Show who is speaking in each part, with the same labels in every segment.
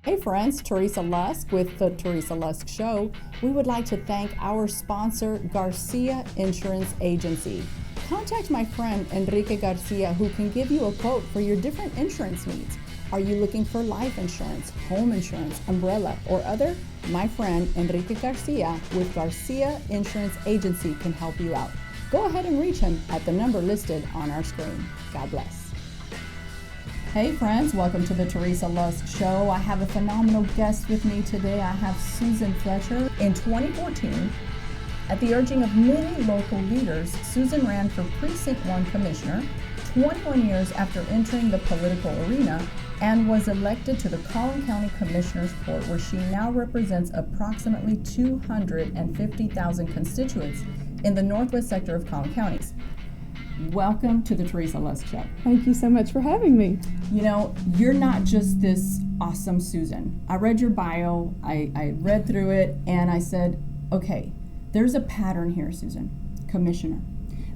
Speaker 1: Hey friends, Teresa Lusk with the Teresa Lusk Show. We would like to thank our sponsor, Garcia Insurance Agency. Contact my friend Enrique Garcia, who can give you a quote for your different insurance needs. Are you looking for life insurance, home insurance, umbrella, or other? My friend Enrique Garcia with Garcia Insurance Agency can help you out. Go ahead and reach him at the number listed on our screen. God bless. Hey friends, welcome to the Teresa Lusk Show. I have a phenomenal guest with me today. I have Susan Fletcher. In 2014, at the urging of many local leaders, Susan ran for Precinct 1 Commissioner 21 years after entering the political arena and was elected to the Collin County Commissioner's Court, where she now represents approximately 250,000 constituents in the northwest sector of Collin counties. Welcome to the Teresa Lusk Show.
Speaker 2: Thank you so much for having me.
Speaker 1: You know, you're not just this awesome Susan. I read your bio, I read through it, and I said, okay, there's a pattern here, Susan, Commissioner.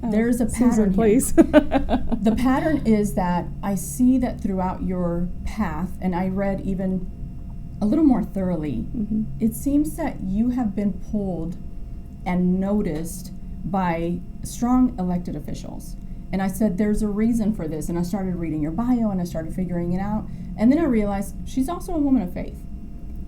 Speaker 1: There's a pattern
Speaker 2: Susan, please.
Speaker 1: The pattern is that I see that throughout your path, and I read even a little more thoroughly, it seems that you have been pulled and noticed by strong elected officials. And I said, there's a reason for this. And I started reading your bio and I started figuring it out. And then I realized she's also a woman of faith.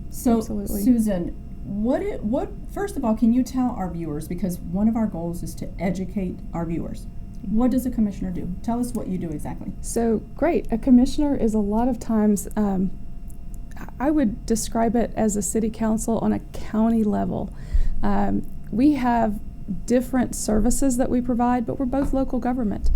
Speaker 1: So,
Speaker 2: Absolutely.
Speaker 1: Susan, what first of all, can you tell our viewers, because one of our goals is to educate our viewers, what does a commissioner do? Tell us what you do exactly.
Speaker 2: So, great. A commissioner is a lot of times, I would describe it as a city council on a county level. We have different services that we provide, but we're both local government.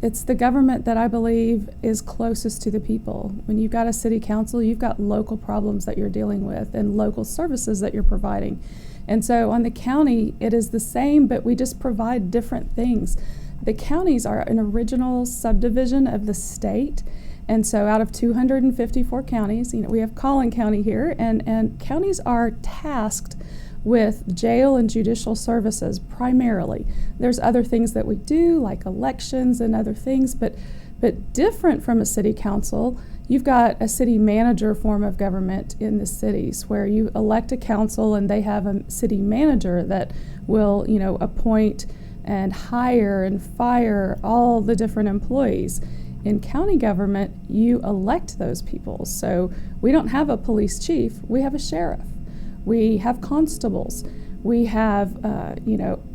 Speaker 2: It's the government that I believe is closest to the people. When you've got a city council, you've got local problems that you're dealing with and local services that you're providing. And so on the county, it is the same, but we just provide different things. The counties are an original subdivision of the state. And so out of 254 counties, we have Collin County here, and counties are tasked with jail and judicial services primarily. There's other things that we do, like elections and other things, but different from a city council, you've got a city manager form of government in the cities where you elect a council and they have a city manager that will, appoint and hire and fire all the different employees. In county government, you elect those people. So we don't have a police chief, we have a sheriff. We have constables. We have,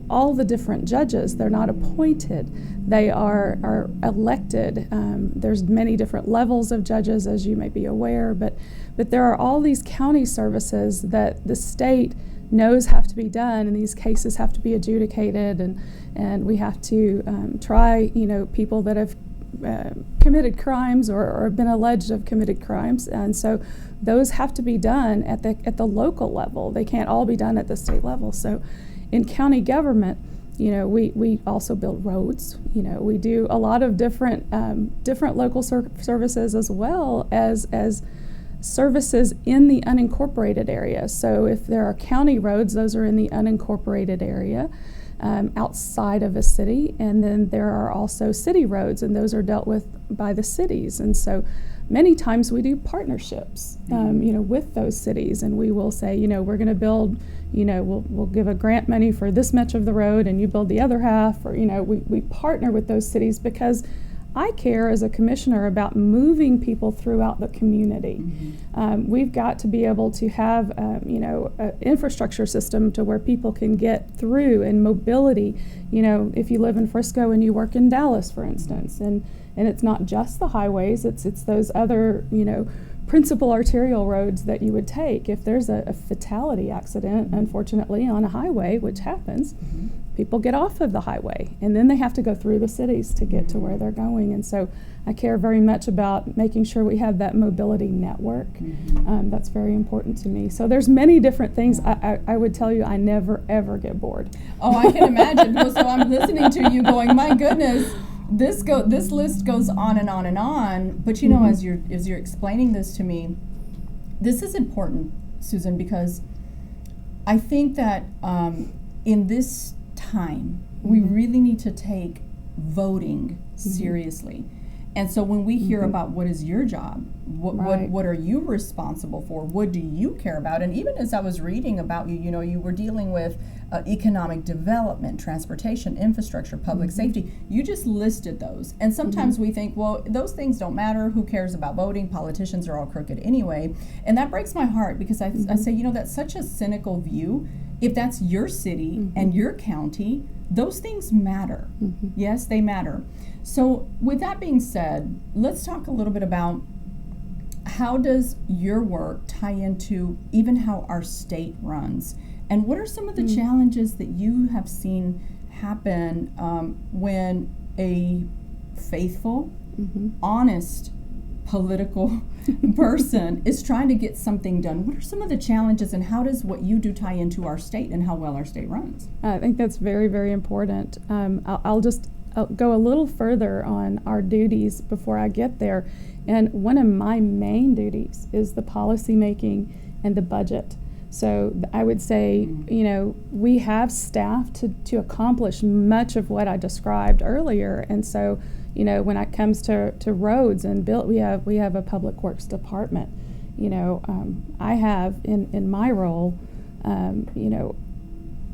Speaker 2: all the different judges. They're not appointed. They are elected. There's many different levels of judges, as you may be aware, but there are all these county services that the state knows have to be done, and these cases have to be adjudicated, and we have to try, people that have committed crimes or been alleged of committed crimes, and so those have to be done at the local level. They can't all be done at the state level. So in county government, we also build roads. We do a lot of different local services, as well as services in the unincorporated area. So if there are county roads, those are in the unincorporated area. Outside of a city, and then there are also city roads, and those are dealt with by the cities. And so many times we do partnerships, with those cities, and we will say, we're going to build, we'll give a grant money for this much of the road, and you build the other half, or we partner with those cities because I care as a commissioner about moving people throughout the community. We've got to be able to have, an infrastructure system to where people can get through, and mobility. If you live in Frisco and you work in Dallas, for instance, and it's not just the highways, it's those other, principal arterial roads that you would take. If there's a fatality accident, unfortunately, on a highway, which happens, people get off of the highway, and then they have to go through the cities to get to where they're going. And so I care very much about making sure we have that mobility network. That's very important to me. So there's many different things. I would tell you I never, ever get bored.
Speaker 1: Oh, I can imagine. So I'm listening to you going, my goodness, this list goes on and on and on. But as you're explaining this to me, this is important, Susan, because I think that in this time we really need to take voting seriously. And so when we hear about what is your job,
Speaker 2: Right.
Speaker 1: what are you responsible for? What do you care about? And even as I was reading about you, you were dealing with economic development, transportation, infrastructure, public safety. You just listed those. And sometimes we think, well, those things don't matter. Who cares about voting? Politicians are all crooked anyway. And that breaks my heart because I say, that's such a cynical view. If that's your city and your county, those things matter. Yes, they matter. So with that being said, let's talk a little bit about how does your work tie into even how our state runs? And what are some of the challenges that you have seen happen when a faithful, honest political person is trying to get something done? What are some of the challenges, and how does what you do tie into our state and how well our state runs?
Speaker 2: I think that's very, very important. I'll go a little further on our duties before I get there. And one of my main duties is the policy making and the budget. So I would say, we have staff to accomplish much of what I described earlier. And so, when it comes to roads and build, we have a public works department. I have in my role,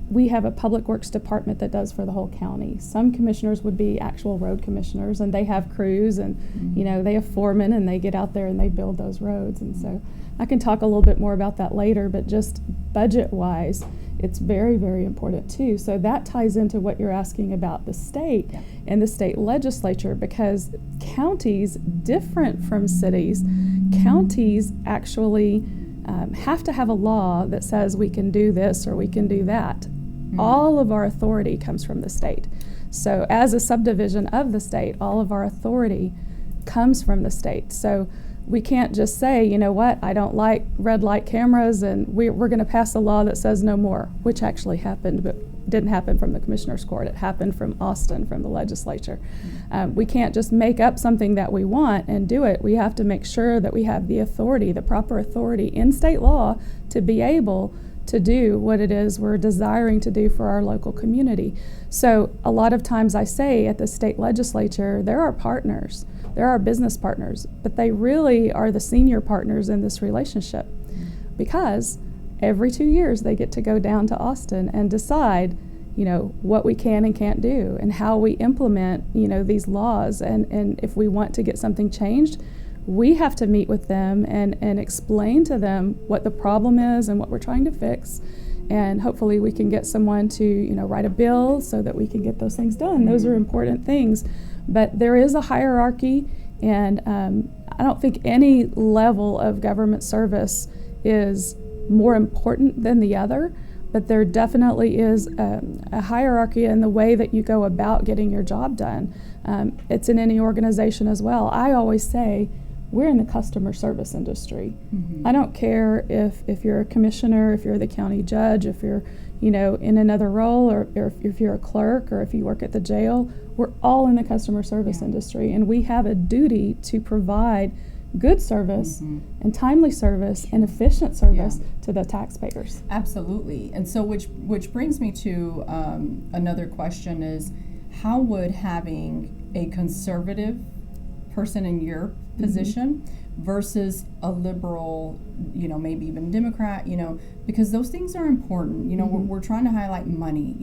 Speaker 2: we have a public works department that does for the whole county. Some commissioners would be actual road commissioners, and they have crews, and they have foremen, and they get out there and they build those roads. And so I can talk a little bit more about that later, but just budget-wise, it's very, very important too. So that ties into what you're asking about the state and the state legislature, because counties, different from cities, counties actually have to have a law that says we can do this or we can do that. All of our authority comes from the state. So as a subdivision of the state, all of our authority comes from the state. So we can't just say, I don't like red light cameras, and we're going to pass a law that says no more, which actually happened, but didn't happen from the Commissioner's Court. It happened from Austin, from the legislature. We can't just make up something that we want and do it. We have to make sure that we have the authority, the proper authority in state law to be able to do what it is we're desiring to do for our local community. So a lot of times I say at the state legislature, there are partners, there are business partners, but they really are the senior partners in this relationship, because every 2 years they get to go down to Austin and decide, what we can and can't do and how we implement, these laws. And if we want to get something changed, we have to meet with them and explain to them what the problem is and what we're trying to fix. And hopefully we can get someone to, write a bill so that we can get those things done. Those are important things. But there is a hierarchy, and I don't think any level of government service is more important than the other, but there definitely is a hierarchy in the way that you go about getting your job done. It's in any organization as well. I always say, we're in the customer service industry. I don't care if you're a commissioner, if you're the county judge, if you're in another role, or if you're a clerk, or if you work at the jail. We're all in the customer service industry, and we have a duty to provide good service and timely service and efficient service to the taxpayers.
Speaker 1: Absolutely. And so which brings me to another question is, how would having a conservative person in your position versus a liberal, maybe even Democrat, because those things are important. We're trying to highlight money.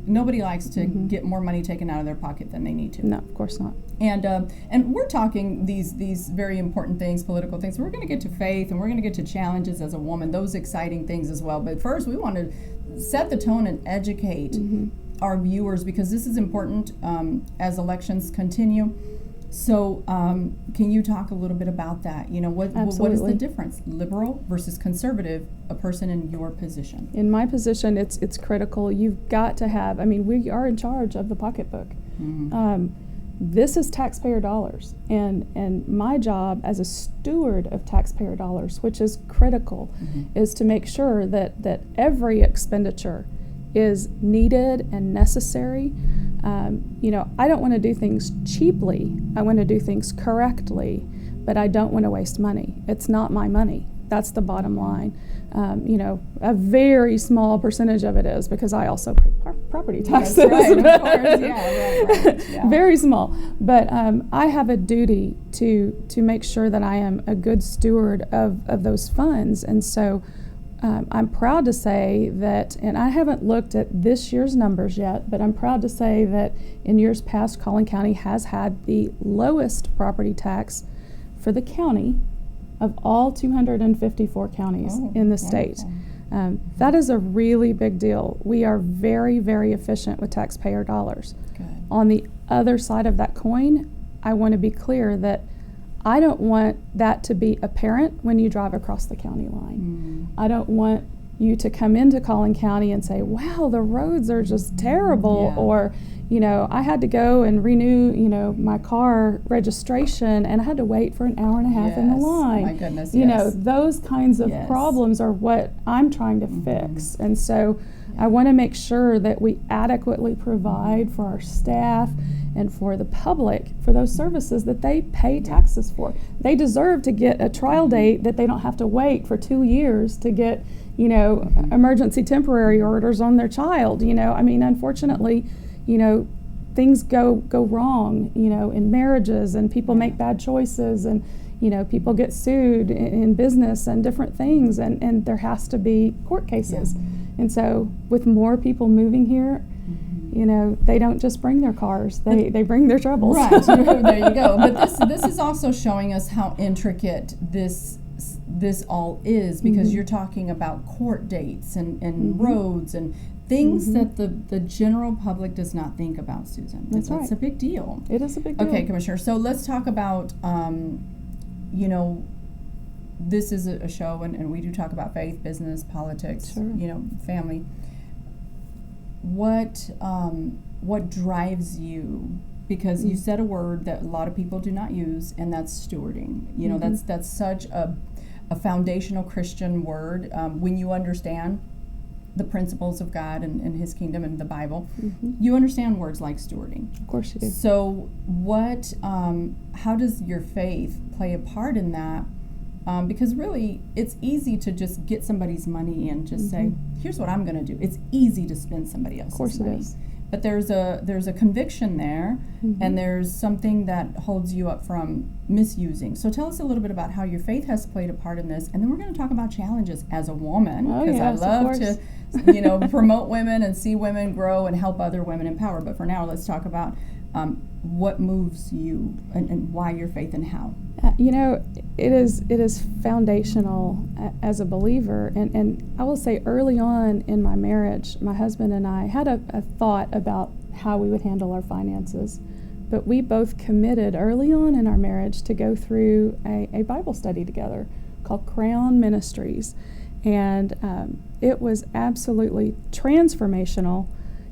Speaker 1: Nobody likes to get more money taken out of their pocket than they need to.
Speaker 2: No, of course not.
Speaker 1: And we're talking these very important things, political things. We're going to get to faith, and we're going to get to challenges as a woman, those exciting things as well. But first, we want to set the tone and educate our viewers, because this is important as elections continue. So can you talk a little bit about that? What is the difference, liberal versus conservative, a person in your position?
Speaker 2: In my position, it's critical. You've got to have, we are in charge of the pocketbook. This is taxpayer dollars, and my job as a steward of taxpayer dollars, which is critical, is to make sure that every expenditure is needed and necessary. I don't want to do things cheaply. I want to do things correctly, but I don't want to waste money. It's not my money. That's the bottom line. A very small percentage of it is, because I also property taxes.
Speaker 1: That's right, of course, yeah, right, yeah.
Speaker 2: Very small. But I have a duty to make sure that I am a good steward of those funds. And so I'm proud to say that, and I haven't looked at this year's numbers yet, but I'm proud to say that in years past, Collin County has had the lowest property tax for the county of all 254 counties in the state. That is a really big deal. We are very, very efficient with taxpayer dollars.
Speaker 1: Good.
Speaker 2: On the other side of that coin, I want to be clear that I don't want that to be apparent when you drive across the county line. I don't want you to come into Collin County and say, wow, the roads are just terrible, or, you know, I had to go and renew, you know, my car registration and I had to wait for an hour and a half in the line.
Speaker 1: My goodness,
Speaker 2: you know, those kinds of problems are what I'm trying to fix. And so I want to make sure that we adequately provide for our staff and for the public for those services that they pay taxes for. They deserve to get a trial date that they don't have to wait for 2 years to get, you know, emergency temporary orders on their child. You know, I mean, unfortunately, you know, things go wrong, you know, in marriages, and people make bad choices, and, you know, people get sued in business and different things, and there has to be court cases. And so with more people moving here, you know, they don't just bring their cars, they bring their troubles.
Speaker 1: Right, there you go. But this is also showing us how intricate this all is, because you're talking about court dates and roads and things that the general public does not think about, Susan.
Speaker 2: That's right.
Speaker 1: It's a big deal.
Speaker 2: It is a big deal.
Speaker 1: Okay, Commissioner, so let's talk about, you know, this is a show, and we do talk about faith, business, politics, you know, family. What drives you? Because you said a word that a lot of people do not use, and that's stewarding. You know, that's such a foundational Christian word. When you understand the principles of God and His kingdom and the Bible, you understand words like stewarding.
Speaker 2: Of course you do.
Speaker 1: So what, how does your faith play a part in that? Because really, it's easy to just get somebody's money and just say, here's what I'm going to do. It's easy to spend somebody else's money. Of course it is. But there's a conviction there, and there's something that holds you up from misusing. So tell us a little bit about how your faith has played a part in this, and then we're going to talk about challenges as a woman, because I love to, you know, promote women and see women grow and help other women empower. But for now, let's talk about what moves you and why your faith and how.
Speaker 2: You know, it is foundational as a believer, and I will say early on in my marriage, my husband and I had a thought about how we would handle our finances, but we both committed early on in our marriage to go through a Bible study together called Crown Ministries, and it was absolutely transformational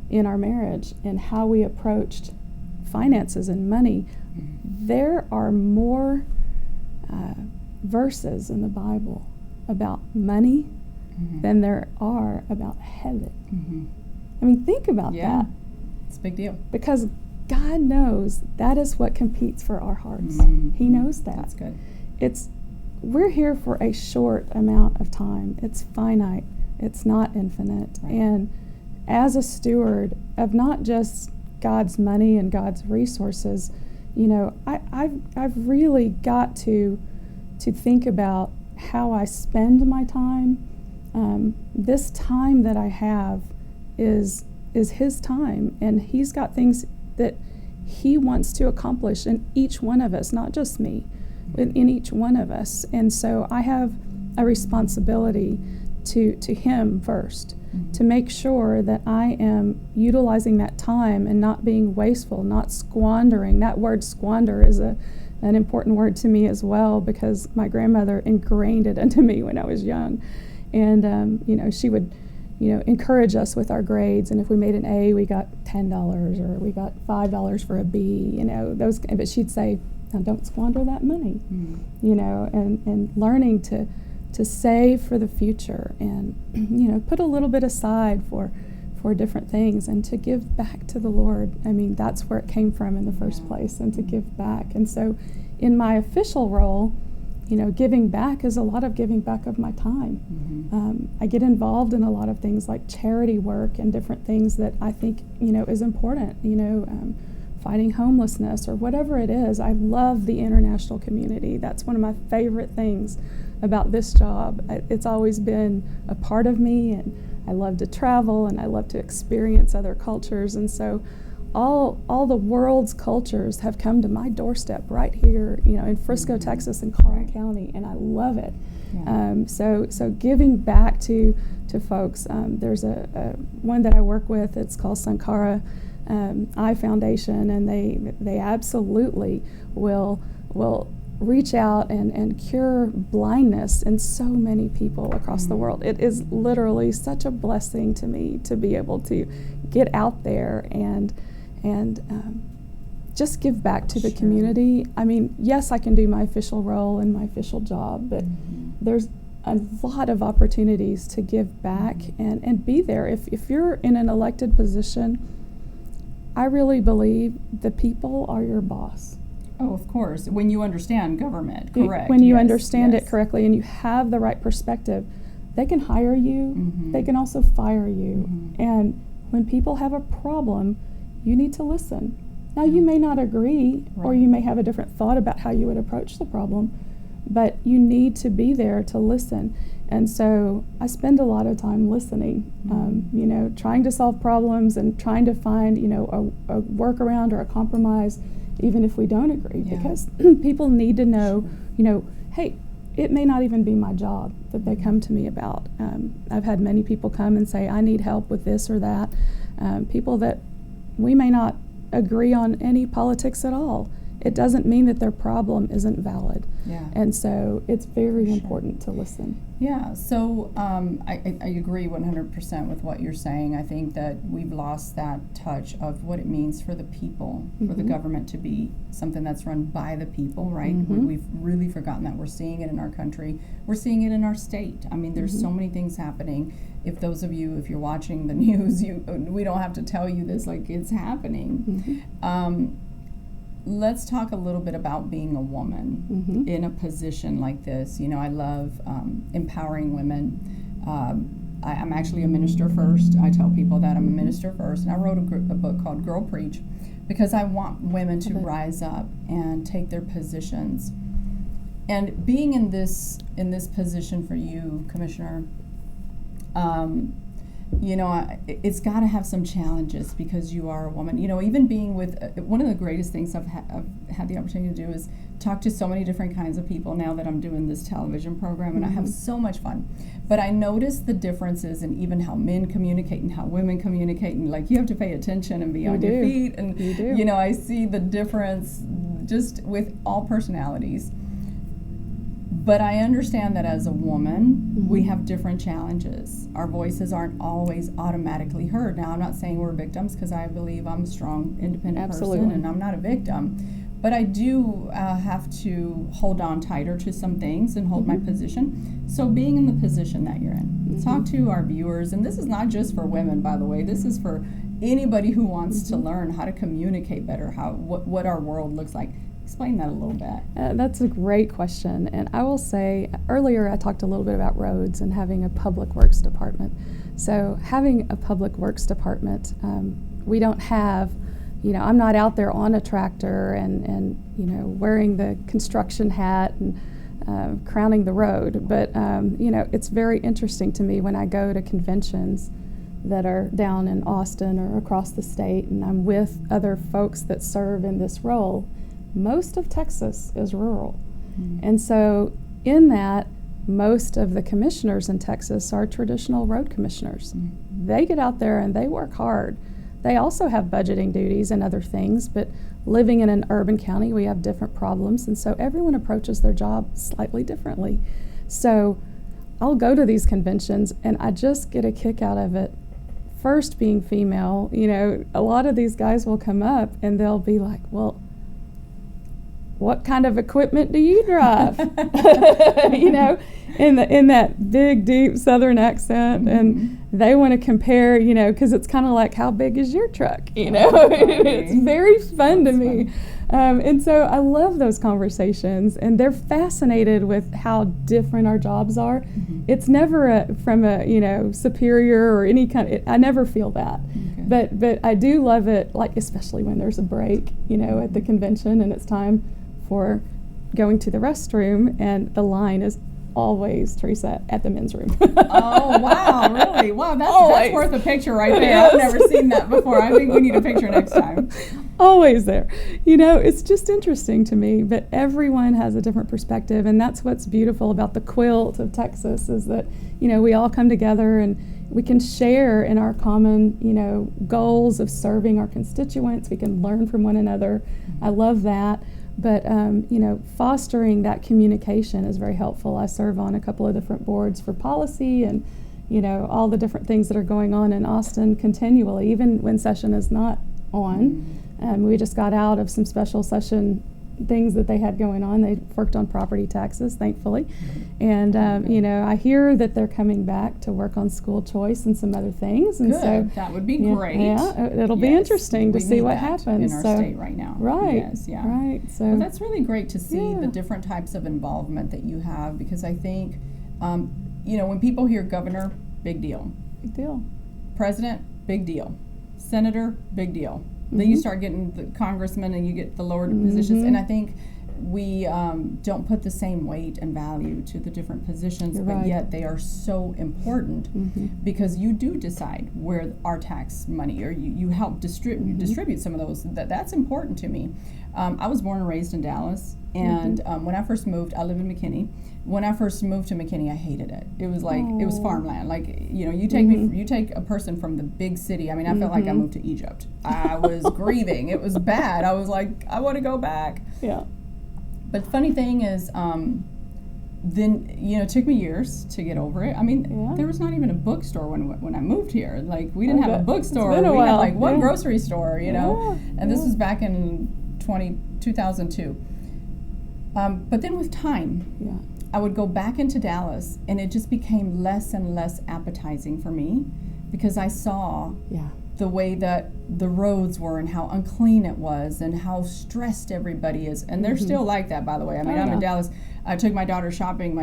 Speaker 2: in our marriage and how we approached finances and money. There are more verses in the Bible about money than there are about heaven. I mean, think about that.
Speaker 1: It's a big deal.
Speaker 2: Because God knows that is what competes for our hearts. He knows that.
Speaker 1: That's good.
Speaker 2: We're here for a short amount of time. It's finite. It's not infinite.
Speaker 1: Right.
Speaker 2: And as a steward of not just God's money and God's resources, you know, I've really got to think about how I spend my time. This time that I have is His time, and He's got things that He wants to accomplish in each one of us, not just me, in each one of us. And so I have a responsibility to Him first, to make sure that I am utilizing that time and not being wasteful, not squandering. That word squander is an important word to me as well, because my grandmother ingrained it into me when I was young. And, you know, she would, you know, encourage us with our grades. And if we made an A, we got $10, or we got $5 for a B, you know, those. But she'd say, now don't squander that money, you know, and learning to save for the future, and, you know, put a little bit aside for different things, and to give back to the Lord. I mean, that's where it came from in the first place, and to give back. And so in my official role, giving back is a lot of giving back of my time. I get involved in a lot of things like charity work and different things that I think, is important, fighting homelessness or whatever it is. I love the international community. That's one of my favorite things about this job. It's always been a part of me, and I love to travel and I love to experience other cultures. And so all the world's cultures have come to my doorstep right here, in Frisco, Texas, and Collin County, and I love it. Yeah. So giving back to folks. There's a one that I work with. It's called Sankara Eye Foundation, and they absolutely will reach out and cure blindness in so many people across the world. It is literally such a blessing to me to be able to get out there and just give back to the community. I mean, yes, I can do my official role and my official job, but there's a lot of opportunities to give back and be there. If you're in an elected position, I really believe the people are your boss.
Speaker 1: Oh, of course. When you understand government, correct.
Speaker 2: When you understand it correctly and you have the right perspective, they can hire you, they can also fire you. And when people have a problem, you need to listen. Now, you may not agree, or you may have a different thought about how you would approach the problem, but you need to be there to listen. And so I spend a lot of time listening, trying to solve problems and trying to find, a workaround or a compromise, even if we don't agree, because people need to know, hey, it may not even be my job that they come to me about. I've had many people come and say, I need help with this or that. People that we may not agree on any politics at all. It doesn't mean that their problem isn't valid. Yeah. And so it's very important to listen.
Speaker 1: Yeah, so I agree 100% with what you're saying. I think that we've lost that touch of what it means for the people, for the government to be something that's run by the people, right? We've really forgotten that. We're seeing it in our country. We're seeing it in our state. I mean, there's so many things happening. If those of you, if you're watching the news, we don't have to tell you this, like it's happening. Let's talk a little bit about being a woman in a position like this. I love empowering women. I'm actually a minister first. I tell people that I'm a minister first. And I wrote a book called Girl Preach because I want women to rise up and take their positions. And being in this position for you, Commissioner, it's got to have some challenges because you are a woman. Even being with one of the greatest things I've had the opportunity to do is talk to so many different kinds of people now that I'm doing this television program, and I have so much fun. But I notice the differences in even how men communicate and how women communicate, and like you have to pay attention and be on your feet. And
Speaker 2: you do.
Speaker 1: I see the difference just with all personalities. But I understand that as a woman, we have different challenges. Our voices aren't always automatically heard. Now, I'm not saying we're victims because I believe I'm a strong, independent person and I'm not a victim. But I do have to hold on tighter to some things and hold my position. So being in the position that you're in, talk to our viewers. And this is not just for women, by the way. This is for anybody who wants to learn how to communicate better, what our world looks like. Explain that a little bit.
Speaker 2: That's a great question. And I will say, earlier I talked a little bit about roads and having a public works department. So having a public works department, we don't have, I'm not out there on a tractor and wearing the construction hat and crowning the road. But, it's very interesting to me when I go to conventions that are down in Austin or across the state, and I'm with other folks that serve in this role. Most of Texas is rural. And so in that, most of the commissioners in Texas are traditional road commissioners. They get out there and they work hard. They also have budgeting duties and other things, but living in an urban county, we have different problems, and so everyone approaches their job slightly differently. So I'll go to these conventions and I just get a kick out of it. First, being female, a lot of these guys will come up and they'll be like, well, what kind of equipment do you drive? You know, in that big, deep Southern accent. And they want to compare, you know, because it's kind of like, how big is your truck? You know, it's very fun to me. And so I love those conversations, and they're fascinated with how different our jobs are. It's never from a, you know, superior or any kind of, I never feel that. But I do love it, like especially when there's a break, you know, at the convention and it's time for going to the restroom, and the line is always, Teresa, at the men's room.
Speaker 3: Oh, wow, really? Wow, that's worth a picture right there.
Speaker 2: Yes.
Speaker 3: I've never seen that before. I think we need a picture next time.
Speaker 2: Always there. You know, it's just interesting to me, but everyone has a different perspective, and that's what's beautiful about the quilt of Texas, is that, you know, we all come together and we can share in our common, you know, goals of serving our constituents. We can learn from one another. I love that. But, you know, fostering that communication is very helpful. I serve on a couple of different boards for policy and, you know, all the different things that are going on in Austin continually, even when session is not on. We just got out of some special session things that they had going on. They worked on property taxes, thankfully. And, you know, I hear that they're coming back to work on school choice and some other things. And
Speaker 3: Good.
Speaker 2: So
Speaker 3: that would be great.
Speaker 2: Yeah, it'll be interesting to see what happens.
Speaker 3: In our state right now.
Speaker 2: Right.
Speaker 3: Yes, yeah.
Speaker 2: Right. So
Speaker 3: well, that's really great to see the different types of involvement that you have, because I think, you know, when people hear governor, big deal.
Speaker 2: Big deal.
Speaker 3: President, big deal. Senator, big deal. Then you start getting the congressmen and you get the lower positions, and I think we don't put the same weight and value to the different positions, but yet they are so important because you do decide where our tax money, or you help distribute some of those. That's important to me. I was born and raised in Dallas, and when I first moved, I live in McKinney. When I first moved to McKinney, I hated it. It was like, it was farmland. Like, you know, you take a person from the big city. I mean, I felt like I moved to Egypt. I was grieving. It was bad. I was like, I want to go back.
Speaker 2: Yeah.
Speaker 3: But the funny thing is, then, you know, it took me years to get over it. I mean, there was not even a bookstore when I moved here. Like, we didn't have a bookstore.
Speaker 2: It's been a
Speaker 3: we
Speaker 2: while.
Speaker 3: had like one grocery store, you know. And this was back in 2002. But then with time, I would go back into Dallas, and it just became less and less appetizing for me, because I saw the way that the roads were and how unclean it was and how stressed everybody is. And they're still like that, by the way. I mean, I'm in Dallas. I took my daughter shopping,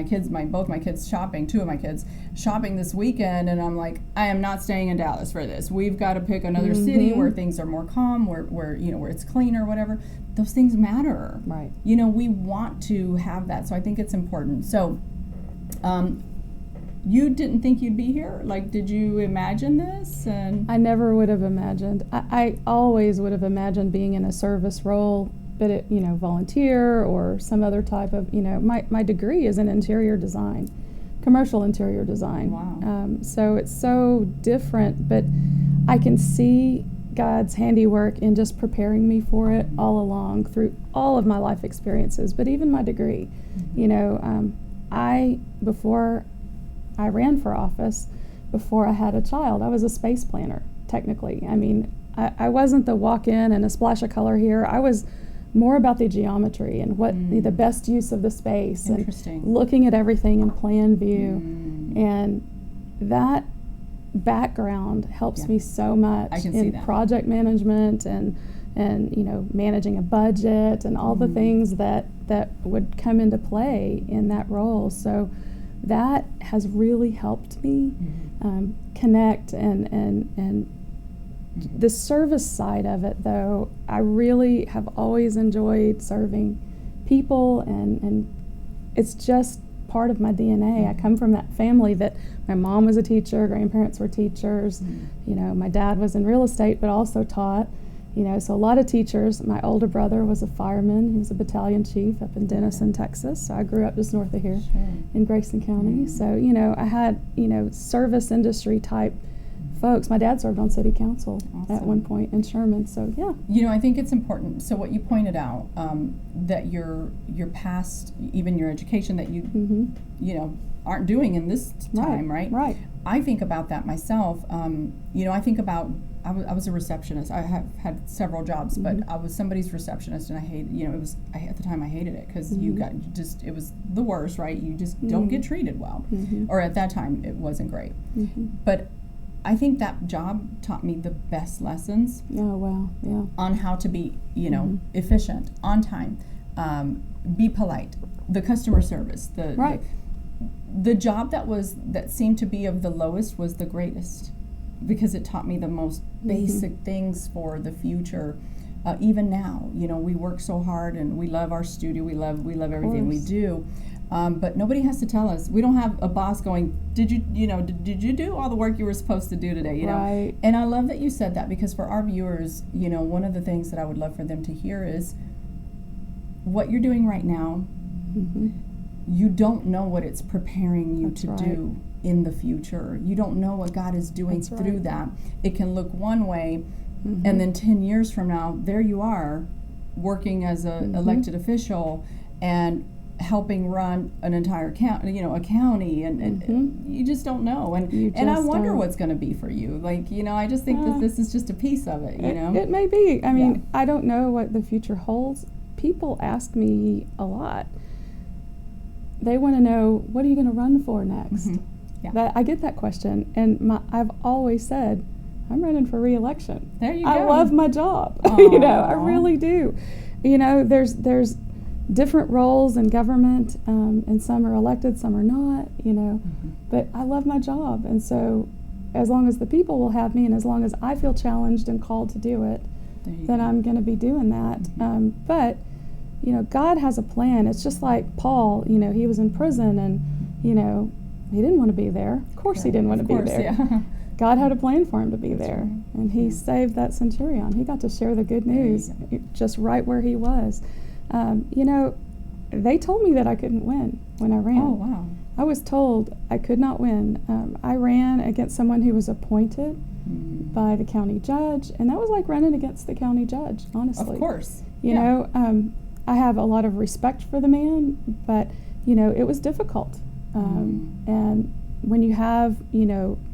Speaker 3: both my kids shopping, two of my kids shopping this weekend, and I'm like, I am not staying in Dallas for this. We've got to pick another city where things are more calm, where you know, where it's cleaner, whatever. Those things matter.
Speaker 2: Right.
Speaker 3: You know, we want to have that, so I think it's important. So, you didn't think you'd be here? Like, did you imagine this? And
Speaker 2: I never would have imagined. I always would have imagined being in a service role, but it, you know, volunteer or some other type of, you know, my degree is in interior design, commercial interior design.
Speaker 3: Wow.
Speaker 2: So it's so different, but I can see God's handiwork in just preparing me for it all along through all of my life experiences, but even my degree. You know, before I ran for office, before I had a child, I was a space planner, technically. I mean, I wasn't the walk-in and a splash of color here. I was more about the geometry and what the best use of the space, and looking at everything in plan view. And that background helps me so much in project management and you know, managing a budget and all the things that would come into play in that role. So that has really helped me connect and the service side of it, though, I really have always enjoyed serving people, and it's just part of my DNA. I come from that family that my mom was a teacher, grandparents were teachers, you know, my dad was in real estate but also taught, you know, so a lot of teachers. My older brother was a fireman. He was a battalion chief up in Denison, Texas. So I grew up just north of here in Grayson County. So, you know, I had, you know, service industry type folks. My dad served on city council at one point in Sherman. So, yeah.
Speaker 3: You know, I think it's important. So what you pointed out, that your past, even your education that you, you know, aren't doing in this time, right?
Speaker 2: Right.
Speaker 3: I think about that myself. You know, I think about I was a receptionist. I have had several jobs, but I was somebody's receptionist, and I hated, at the time I hated it because it was the worst, right? You just don't get treated well. Or at that time, it wasn't great. But I think that job taught me the best lessons.
Speaker 2: Oh, wow, yeah.
Speaker 3: On how to be, efficient, on time, be polite, the customer service, the job that seemed to be of the lowest was the greatest, because it taught me the most basic things for the future. Even now, we work so hard and we love our studio, we love everything we do, but nobody has to tell us. We don't have a boss going, did you do all the work you were supposed to do today?
Speaker 2: Right.
Speaker 3: And I love that you said that, because for our viewers, one of the things that I would love for them to hear is what you're doing right now. You don't know what it's preparing you to do in the future. You don't know what God is doing through that. It can look one way, and then 10 years from now, there you are, working as an elected official and helping run an entire county, a county, and you just don't know. And I wonder what's going to be for you. I just think that this is just a piece of it.
Speaker 2: It may be. I mean, I don't know what the future holds. People ask me a lot. They want to know, what are you going to run for next? I get that question, and I've always said, I'm running for re-election.
Speaker 3: There you go.
Speaker 2: I love my job. I really do. There's different roles in government, and some are elected, some are not. But I love my job, and so as long as the people will have me, and as long as I feel challenged and called to do it, then I'm going to be doing that. But God has a plan. It's just like Paul, he was in prison, and, he didn't want to be there. Of course he didn't want to be there.
Speaker 3: Yeah.
Speaker 2: God had a plan for him to be there. And he saved that centurion. He got to share the good news just right where he was. They told me that I couldn't win when I ran.
Speaker 3: Oh, wow.
Speaker 2: I was told I could not win. I ran against someone who was appointed by the county judge, and that was like running against the county judge, honestly.
Speaker 3: Of course.
Speaker 2: I have a lot of respect for the man, but, it was difficult. And when you have,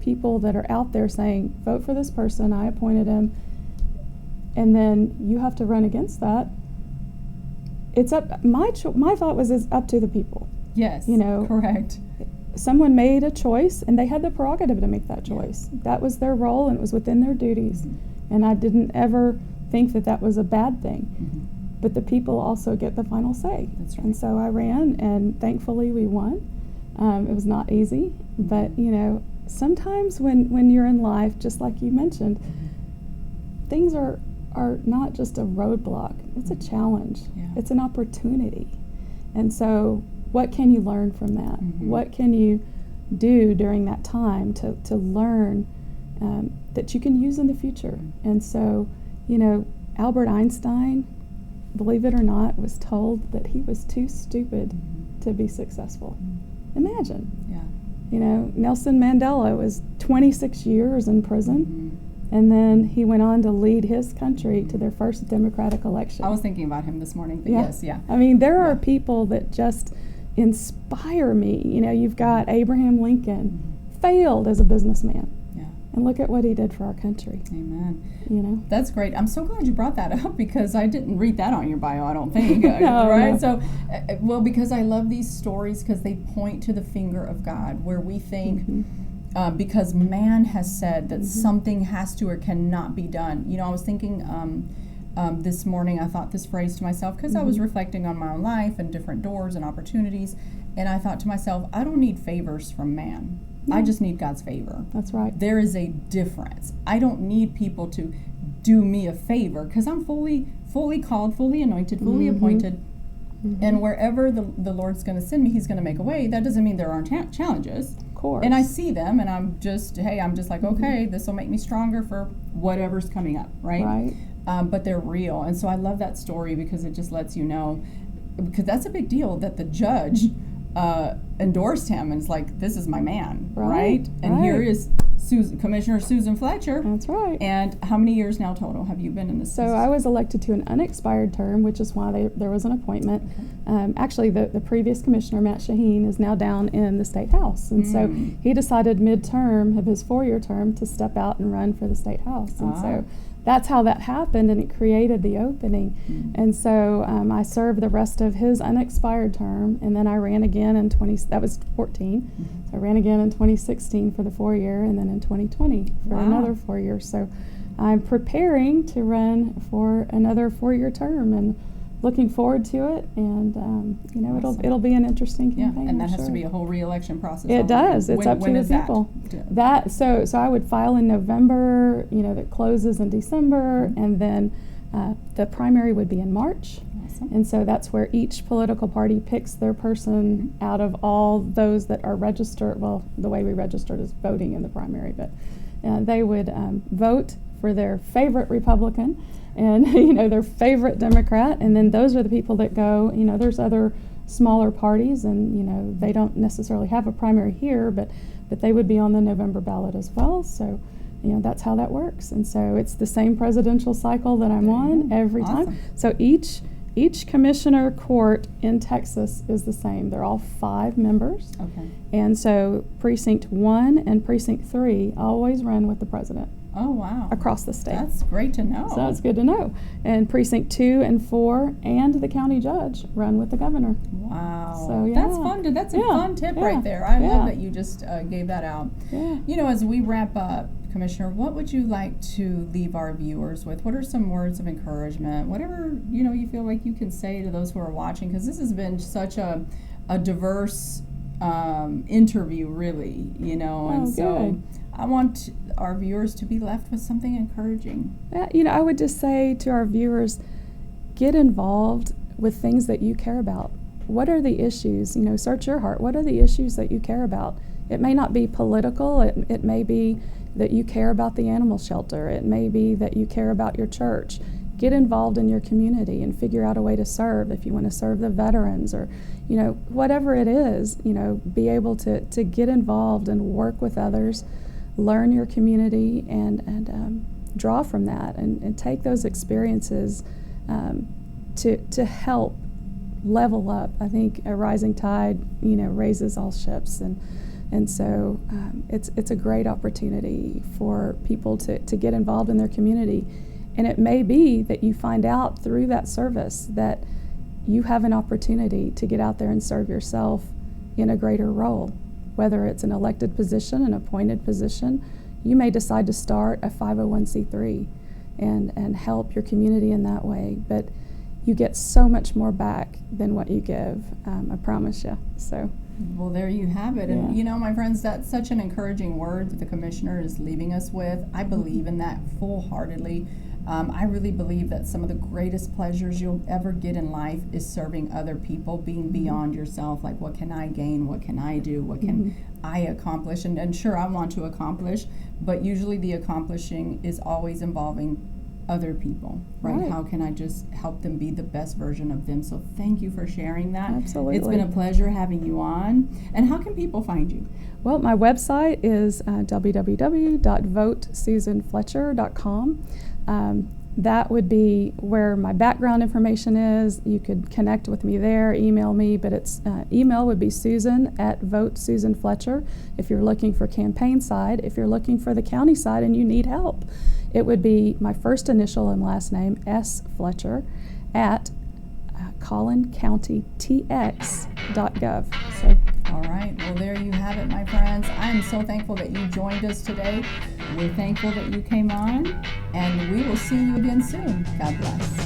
Speaker 2: people that are out there saying, vote for this person, I appointed him, and then you have to run against that, it's up, my thought was, it's up to the people.
Speaker 3: Yes, correct.
Speaker 2: Someone made a choice, and they had the prerogative to make that choice. That was their role, and it was within their duties. And I didn't ever think that was a bad thing. But the people also get the final say.
Speaker 3: That's right.
Speaker 2: And so I ran, and thankfully we won. It was not easy, but sometimes when you're in life, just like you mentioned, things are not just a roadblock. It's a challenge. It's an opportunity. And so what can you learn from that? What can you do during that time to learn that you can use in the future? And so, Albert Einstein, believe it or not, was told that he was too stupid to be successful. Imagine. Nelson Mandela was 26 years in prison, and then he went on to lead his country to their first democratic election.
Speaker 3: I was thinking about him this morning, but yes.
Speaker 2: I mean, there are people that just inspire me. You've got Abraham Lincoln, failed as a businessman. And look at what he did for our country.
Speaker 3: Amen. That's great. I'm so glad you brought that up, because I didn't read that on your bio, I don't think.
Speaker 2: No,
Speaker 3: right?
Speaker 2: No.
Speaker 3: So, because I love these stories, because they point to the finger of God, where we think, because man has said that something has to or cannot be done. I was thinking this morning, I thought this phrase to myself, because I was reflecting on my own life and different doors and opportunities, and I thought to myself, I don't need favors from man. I just need God's favor.
Speaker 2: That's right.
Speaker 3: There is a difference. I don't need people to do me a favor, because I'm fully called, fully anointed, fully appointed. And wherever the Lord's going to send me, He's going to make a way. That doesn't mean there aren't challenges.
Speaker 2: Of course.
Speaker 3: And I see them, and I'm just like, okay, this will make me stronger for whatever's coming up, right?
Speaker 2: Right.
Speaker 3: But they're real. And so I love that story, because it just lets you know, because that's a big deal, that the judge endorsed him, and it's like, this is my man,
Speaker 2: Right,
Speaker 3: right? And
Speaker 2: right.
Speaker 3: here is Commissioner Susan Fletcher.
Speaker 2: That's right.
Speaker 3: And how many years now total have you been in this?
Speaker 2: So I was elected to an unexpired term, which is why there was an appointment. Actually, the previous commissioner, Matt Shaheen, is now down in the State House. And so he decided mid-term of his 4-year term to step out and run for the State House. And so that's how that happened, and it created the opening. And so I served the rest of his unexpired term, and then I ran again in 2014. So I ran again in 2016 for the 4-year, and then in 2020 for another 4 years. So I'm preparing to run for another 4-year term, and looking forward to it. And you know, it'll be an interesting campaign.
Speaker 3: And that has
Speaker 2: sure.
Speaker 3: to be a whole re-election process.
Speaker 2: It does. It's up to the people. So I would file in November. You know, that closes in December, and then the primary would be in March.
Speaker 3: Awesome.
Speaker 2: And so that's where each political party picks their person out of all those that are registered. Well, the way we registered is voting in the primary, but they would vote for their favorite Republican and you know, their favorite Democrat, and then those are the people that go. You know, there's other smaller parties, and you know, they don't necessarily have a primary here, but they would be on the November ballot as well. So you know, that's how that works. And so it's the same presidential cycle that I'm on every time. So each commissioner court in Texas is the same. They're all 5 members.
Speaker 3: Okay.
Speaker 2: And so Precinct 1 and Precinct 3 always run with the president.
Speaker 3: Oh, wow.
Speaker 2: Across the state.
Speaker 3: That's great to know.
Speaker 2: So that's good to know. And Precinct 2 and 4 and the county judge run with the governor.
Speaker 3: Wow.
Speaker 2: So, yeah.
Speaker 3: That's fun. That's a fun tip right there. I love that you just gave that out.
Speaker 2: Yeah.
Speaker 3: You know, as we wrap up, Commissioner, what would you like to leave our viewers with? What are some words of encouragement? Whatever, you know, you feel like you can say to those who are watching, because this has been such a diverse interview, really, you know, and so I want our viewers to be left with something encouraging.
Speaker 2: You know, I would just say to our viewers, get involved with things that you care about. What are the issues? You know, search your heart. What are the issues that you care about? It may not be political. It may be that you care about the animal shelter. It may be that you care about your church. Get involved in your community and figure out a way to serve. If you want to serve the veterans, or you know, whatever it is, you know, be able to get involved and work with others, learn your community, and draw from that, and take those experiences to help level up. I think a rising tide, you know, raises all ships, and so it's a great opportunity for people to get involved in their community. And it may be that you find out through that service that you have an opportunity to get out there and serve yourself in a greater role. Whether it's an elected position, an appointed position, you may decide to start a 501c3 and help your community in that way. But you get so much more back than what you give, I promise you. So.
Speaker 3: Well, there you have it. And you know, my friends, that's such an encouraging word that the commissioner is leaving us with. I believe in that full-heartedly. I really believe that some of the greatest pleasures you'll ever get in life is serving other people, being beyond yourself. Like, what can I gain? What can I do? What can I accomplish? And sure, I want to accomplish, but usually the accomplishing is always involving other people, right? How can I just help them be the best version of them? So thank you for sharing that.
Speaker 2: Absolutely.
Speaker 3: It's been a pleasure having you on. And how can people find you?
Speaker 2: Well, my website is www.votesusanfletcher.com. That would be where my background information is. You could connect with me there, email me, but it's email would be Susan@votesusanfletcher if you're looking for campaign side. If you're looking for the county side and you need help, it would be my first initial and last name, S. Fletcher, at collincountytx.gov. So.
Speaker 3: All right. Well, there you have it, my friends. I am so thankful that you joined us today. We're thankful that you came on, and we will see you again soon. God bless.